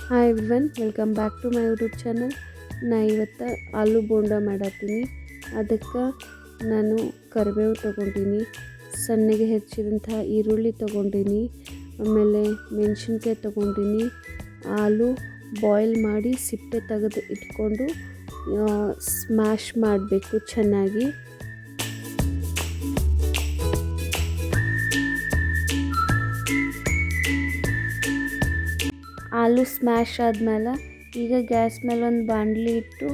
Hi everyone, welcome back to my YouTube channel. ನಾ ಇವತ್ತು ಆಲೂ ಬೋಂಡ ಮಾಡತ್ತೀನಿ. ಅದಕ್ಕೆ ನಾನು ಕರಿಬೇವು ತೊಗೊಂಡಿನಿ, ಸಣ್ಣಗೆ ಹೆಚ್ಚಿದಂಥ ಈರುಳ್ಳಿ ತೊಗೊಂಡಿನಿ, ಆಮೇಲೆ ಮೆಣಸಿನ್ಕಾಯಿ ತೊಗೊಂಡಿನಿ. ಆಲೂ ಬಾಯ್ಲ್ ಮಾಡಿ ಸಿಪ್ಪೆ ತೆಗೆದು ಇಟ್ಕೊಂಡು ಸ್ಮ್ಯಾಶ್ ಮಾಡಬೇಕು ಚೆನ್ನಾಗಿ. ಆಲೂ ಸ್ಮ್ಯಾಶ್ ಆದಮೇಲೆ ಈಗ ಗ್ಯಾಸ್ ಮೇಲೆ ಒಂದು ಬಾಣಲಿ ಇಟ್ಟು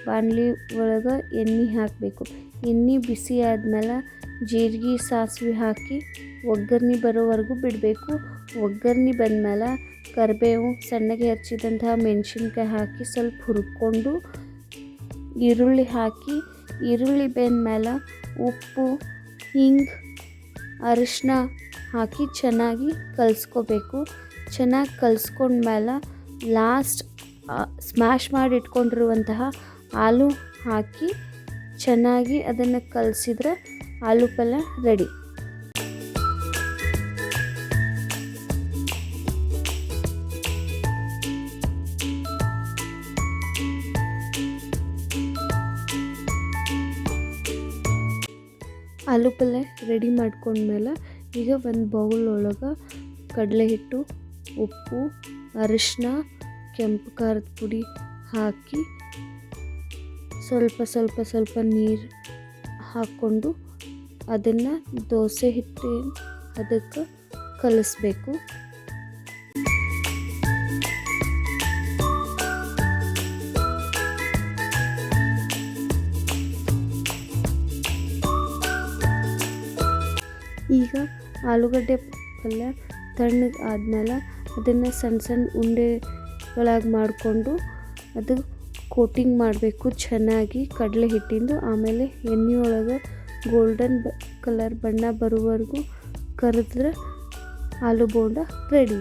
ಬಾಣಲಿ ಒಳಗೆ ಎಣ್ಣೆ ಹಾಕಬೇಕು. ಎಣ್ಣೆ ಬಿಸಿ ಆದಮೇಲೆ ಜೀರಿಗೆ ಸಾಸಿವೆ ಹಾಕಿ ಒಗ್ಗರಣೆ ಬರೋವರೆಗೂ ಬಿಡಬೇಕು. ಒಗ್ಗರಣೆ ಬಂದಮೇಲೆ ಕರಿಬೇವು, ಸಣ್ಣಗೆ ಹೆಚ್ಚಿದಂತಹ ಮೆಣಸಿನ್ಕಾಯಿ ಹಾಕಿ ಸ್ವಲ್ಪ ಹುರ್ಕೊಂಡು ಈರುಳ್ಳಿ ಹಾಕಿ, ಈರುಳ್ಳಿ ಬೆಂದಮೇಲೆ ಉಪ್ಪು, ಹಿಂಗೆ, ಅರಿಶಿನ ಹಾಕಿ ಚೆನ್ನಾಗಿ ಕಲಿಸ್ಕೋಬೇಕು. ಚೆನ್ನಾಗಿ ಕಲಿಸ್ಕೊಂಡ್ಮೇಲೆ ಲಾಸ್ಟ್ ಸ್ಮ್ಯಾಶ್ ಮಾಡಿ ಇಟ್ಕೊಂಡಿರುವಂತಹ ಆಲೂ ಹಾಕಿ ಚೆನ್ನಾಗಿ ಅದನ್ನು ಕಲಸಿದ್ರೆ ಆಲೂ ಪಲ್ಯ ರೆಡಿ. ಆಲೂ ಪಲ್ಯ ರೆಡಿ ಮಾಡ್ಕೊಂಡ್ಮೇಲೆ ಈಗ ಒಂದು ಬೌಲ್ ಒಳಗೆ ಕಡಲೆ ಹಿಟ್ಟು, ಉಪ್ಪು, ಅರಿಶಿನ, ಕೆಂಪು ಖಾರದ ಪುಡಿ ಹಾಕಿ ಸ್ವಲ್ಪ ನೀರು ಹಾಕ್ಕೊಂಡು ಅದನ್ನು ದೋಸೆ ಹಿಟ್ಟು ಅದಕ್ಕೆ ಕಲಿಸ್ಬೇಕು. ಈಗ ಆಲೂಗಡ್ಡೆ ಪಲ್ಯ ತಣ್ಣಗೆ ಆದಮೇಲೆ ಅದನ್ನು ಸಣ್ಣ ಉಂಡೆಗಳಾಗಿ ಮಾಡಿಕೊಂಡು ಅದು ಕೋಟಿಂಗ್ ಮಾಡಬೇಕು ಚೆನ್ನಾಗಿ ಕಡಲೆ ಹಿಟ್ಟಿಂದು. ಆಮೇಲೆ ಎಣ್ಣೆಯೊಳಗೆ ಗೋಲ್ಡನ್ ಕಲರ್ ಬಣ್ಣ ಬರುವವರೆಗೂ ಕರೆದ್ರೆ ಆಲೂ ಬೋಂಡ ರೆಡಿ.